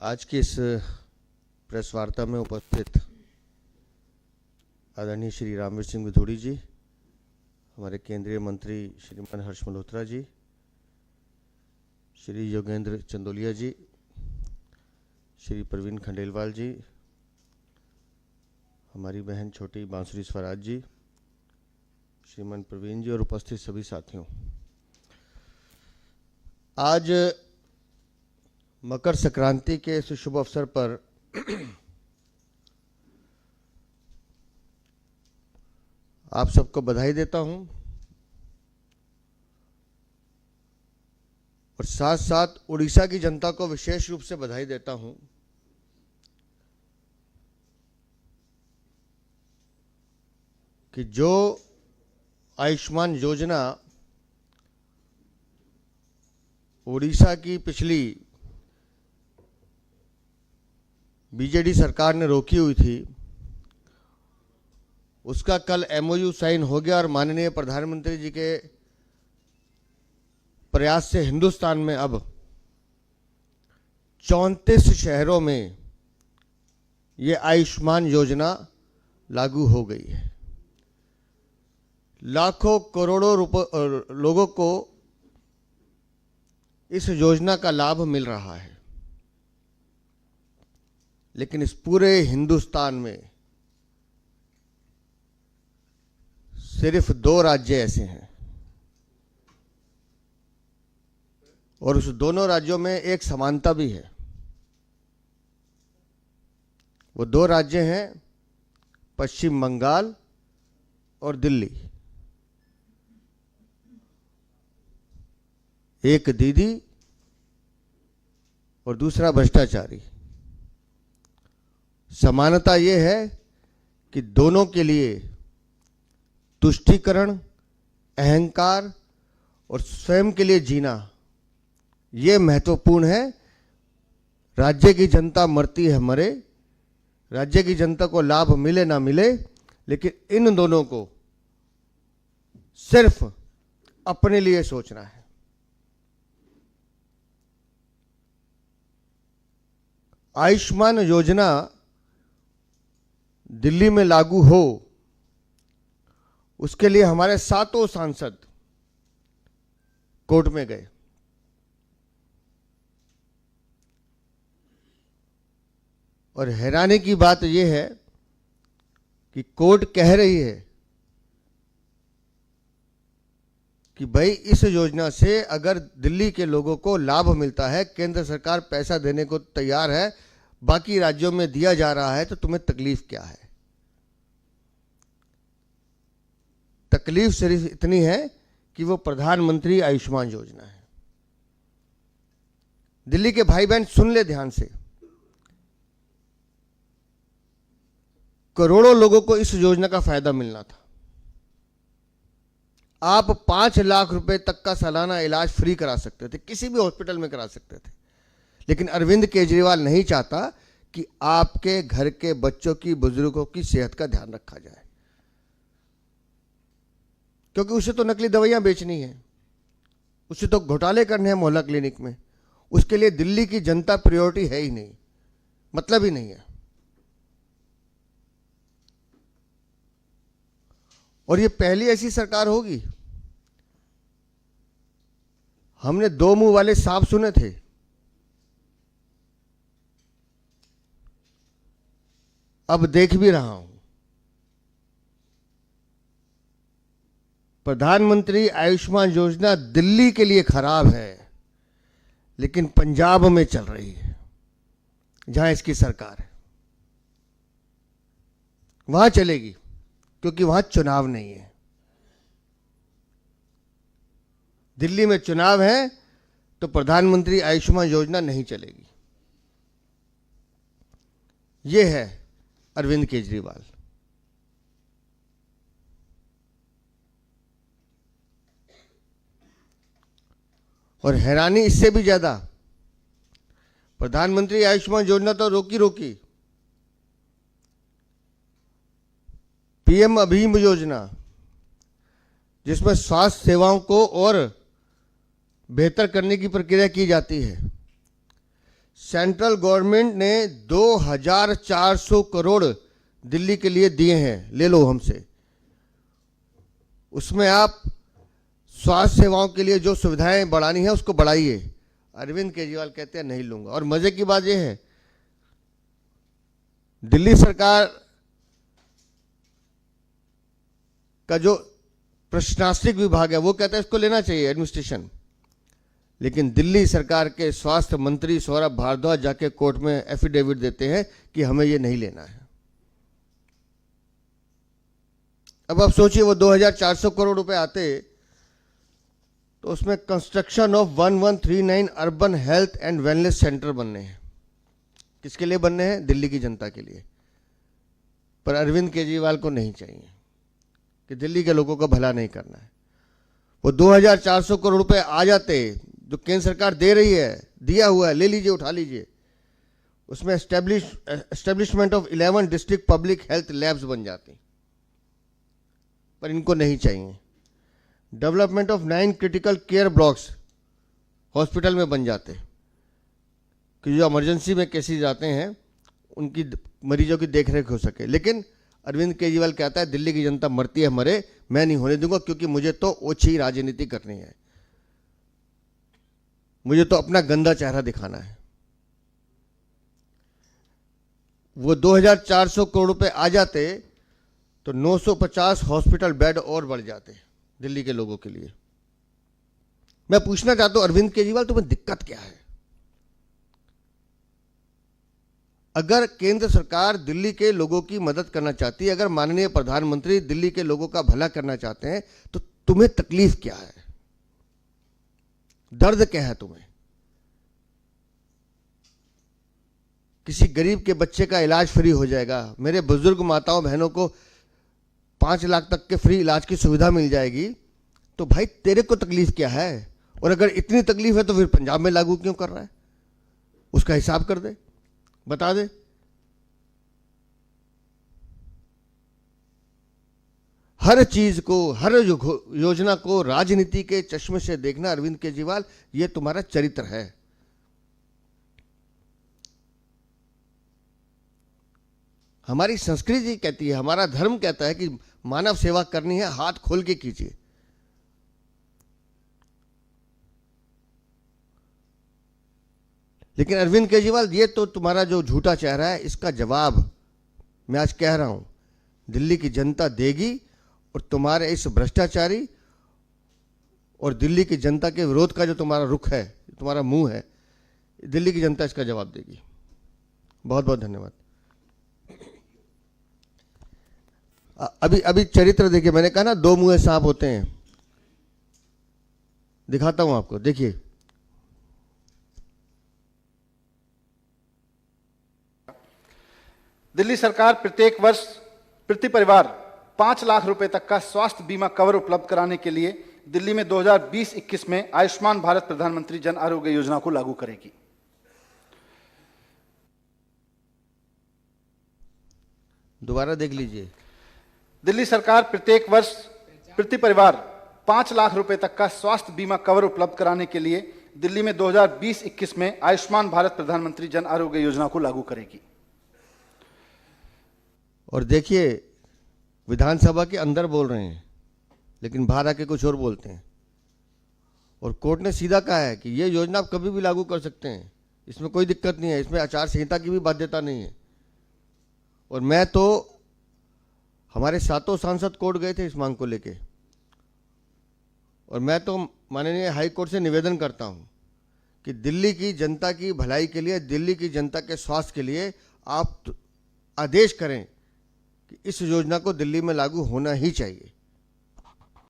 आज की इस प्रेस वार्ता में उपस्थित आदरणीय श्री रामवीर सिंह विधूड़ी जी, हमारे केंद्रीय मंत्री श्रीमान हर्ष मल्होत्रा जी, श्री योगेंद्र चंदोलिया जी, श्री प्रवीण खंडेलवाल जी, हमारी बहन छोटी बांसुरी स्वराज जी, श्रीमान प्रवीण जी और उपस्थित सभी साथियों, आज मकर संक्रांति के इस शुभ अवसर पर आप सबको बधाई देता हूं और साथ साथ उड़ीसा की जनता को विशेष रूप से बधाई देता हूं कि जो आयुष्मान योजना उड़ीसा की पिछली बीजेडी सरकार ने रोकी हुई थी, उसका कल एमओयू साइन हो गया और माननीय प्रधानमंत्री जी के प्रयास से हिंदुस्तान में अब 34 शहरों में ये आयुष्मान योजना लागू हो गई है। लाखों करोड़ों लोगों को इस योजना का लाभ मिल रहा है, लेकिन इस पूरे हिंदुस्तान में सिर्फ 2 राज्य ऐसे हैं और उस दोनों राज्यों में एक समानता भी है। वो 2 राज्य हैं पश्चिम बंगाल और दिल्ली। एक दीदी और दूसरा भ्रष्टाचारी। समानता ये है कि दोनों के लिए तुष्टीकरण, अहंकार और स्वयं के लिए जीना ये महत्वपूर्ण है। राज्य की जनता मरती है मरे, राज्य की जनता को लाभ मिले ना मिले, लेकिन इन दोनों को सिर्फ अपने लिए सोचना है। आयुष्मान योजना दिल्ली में लागू हो, उसके लिए हमारे 7 सांसद कोर्ट में गए। और हैरानी की बात यह है कि कोर्ट कह रही है कि भाई इस योजना से अगर दिल्ली के लोगों को लाभ मिलता है, केंद्र सरकार पैसा देने को तैयार है, बाकी राज्यों में दिया जा रहा है, तो तुम्हें तकलीफ क्या है? तकलीफ सिर्फ इतनी है कि वो प्रधानमंत्री आयुष्मान योजना है। दिल्ली के भाई बहन सुन ले ध्यान से, करोड़ों लोगों को इस योजना का फायदा मिलना था। आप 5 लाख रुपए तक का सालाना इलाज फ्री करा सकते थे, किसी भी हॉस्पिटल में करा सकते थे, लेकिन अरविंद केजरीवाल नहीं चाहता कि आपके घर के बच्चों की, बुजुर्गों की सेहत का ध्यान रखा जाए, क्योंकि उसे तो नकली दवाइयां बेचनी है, उसे तो घोटाले करने हैं मोहल्ला क्लिनिक में। उसके लिए दिल्ली की जनता प्रायोरिटी है ही नहीं, मतलब ही नहीं है। और ये पहली ऐसी सरकार होगी। हमने 2 मुंह वाले सांप सुने थे, अब देख भी रहा हूं। प्रधानमंत्री आयुष्मान योजना दिल्ली के लिए खराब है, लेकिन पंजाब में चल रही है, जहां इसकी सरकार है, वहां चलेगी, क्योंकि वहां चुनाव नहीं है। दिल्ली में चुनाव है तो प्रधानमंत्री आयुष्मान योजना नहीं चलेगी। यह है अरविंद केजरीवाल। और हैरानी इससे भी ज्यादा, प्रधानमंत्री आयुष्मान योजना तो रोकी, पीएम अभीम योजना, जिसमें स्वास्थ्य सेवाओं को और बेहतर करने की प्रक्रिया की जाती है, सेंट्रल गवर्नमेंट ने 2400 करोड़ दिल्ली के लिए दिए हैं, ले लो हमसे। उसमें आप स्वास्थ्य सेवाओं के लिए जो सुविधाएं बढ़ानी है उसको बढ़ाइए। अरविंद केजरीवाल कहते हैं नहीं लूंगा। और मजे की बात यह है, दिल्ली सरकार का जो प्रशासनिक विभाग है वो कहता है इसको लेना चाहिए एडमिनिस्ट्रेशन, लेकिन दिल्ली सरकार के स्वास्थ्य मंत्री सौरभ भारद्वाज जाके कोर्ट में एफिडेविट देते हैं कि हमें ये नहीं लेना है। अब आप सोचिए, वो 2400 करोड़ रुपए आते तो उसमें construction of 1139 urban health and wellness centre बनने हैं। किसके लिए बनने हैं? दिल्ली की जनता के लिए। पर अरविंद केजरीवाल को नहीं चाहिए कि दिल्ली के लोगों का भला नहीं करना है। वो 2400 करोड़ रुपए आ जाते जो केंद्र सरकार दे रही है, दिया हुआ है, ले लीजिए, उठा लीजिए। उसमें establishment of 11 district public health labs बन जाती, पर इनको नहीं चाहिए। Development of 9 critical care blocks hospital में बन जाते कि जो इमरजेंसी में केसेस आते हैं उनकी मरीजों की देखरेख हो सके। लेकिन अरविंद केजरीवाल कहता है दिल्ली की जनता मरती है मरे, मैं नहीं होने दूंगा, क्योंकि मुझे तो ओछी राजनीति करनी है, मुझे तो अपना गंदा चेहरा दिखाना है। वो 2400 करोड़ रुपए आ जाते तो 950 हॉस्पिटल बेड और बढ़ जाते दिल्ली के लोगों के लिए। मैं पूछना चाहता हूं अरविंद केजरीवाल, तुम्हें दिक्कत क्या है? अगर केंद्र सरकार दिल्ली के लोगों की मदद करना चाहती है, अगर माननीय प्रधानमंत्री दिल्ली के लोगों का भला करना चाहते हैं, तो तुम्हें तकलीफ क्या है? दर्द क्या है तुम्हें? किसी गरीब के बच्चे का इलाज फ्री हो जाएगा, मेरे बुजुर्ग माताओं बहनों को 5 लाख तक के फ्री इलाज की सुविधा मिल जाएगी, तो भाई तेरे को तकलीफ क्या है? और अगर इतनी तकलीफ है तो फिर पंजाब में लागू क्यों कर रहा है? उसका हिसाब कर दे, बता दे। हर चीज को, हर योजना को राजनीति के चश्मे से देखना, अरविंद केजरीवाल, यह तुम्हारा चरित्र है। हमारी संस्कृति कहती है, हमारा धर्म कहता है कि मानव सेवा करनी है, हाथ खोल के कीजिए। लेकिन अरविंद केजरीवाल, ये तो तुम्हारा जो झूठा चेहरा है, इसका जवाब मैं आज कह रहा हूं दिल्ली की जनता देगी। और तुम्हारे इस भ्रष्टाचारी और दिल्ली की जनता के विरोध का जो तुम्हारा रुख है, तुम्हारा मुंह है, दिल्ली की जनता इसका जवाब देगी। बहुत बहुत धन्यवाद। अभी चरित्र देखिए, मैंने कहा ना 2 मुंहे सांप होते हैं, दिखाता हूं आपको, देखिए। दिल्ली सरकार प्रत्येक वर्ष प्रति परिवार 5 लाख रुपए तक का स्वास्थ्य बीमा कवर उपलब्ध कराने के लिए दिल्ली में 2020-21 में आयुष्मान भारत प्रधानमंत्री जन आरोग्य योजना को लागू करेगी। दोबारा देख लीजिए। दिल्ली सरकार प्रत्येक वर्ष प्रति परिवार 5 लाख रुपए तक का स्वास्थ्य बीमा कवर उपलब्ध कराने के लिए दिल्ली में 2020-21 में आयुष्मान भारत प्रधानमंत्री जन आरोग्य योजना को लागू करेगी। और देखिए, विधानसभा के अंदर बोल रहे हैं लेकिन बाहर आके कुछ और बोलते हैं। और कोर्ट ने सीधा कहा है कि ये योजना आप कभी भी लागू कर सकते हैं, इसमें कोई दिक्कत नहीं है, इसमें आचार संहिता की भी बाध्यता नहीं है। और मैं तो, हमारे 7 सांसद कोर्ट गए थे इस मांग को लेके, और मैं तो माननीय हाई कोर्ट से निवेदन करता हूं कि दिल्ली की जनता की भलाई के लिए, दिल्ली की जनता के स्वास्थ्य के लिए आप आदेश करें कि इस योजना को दिल्ली में लागू होना ही चाहिए।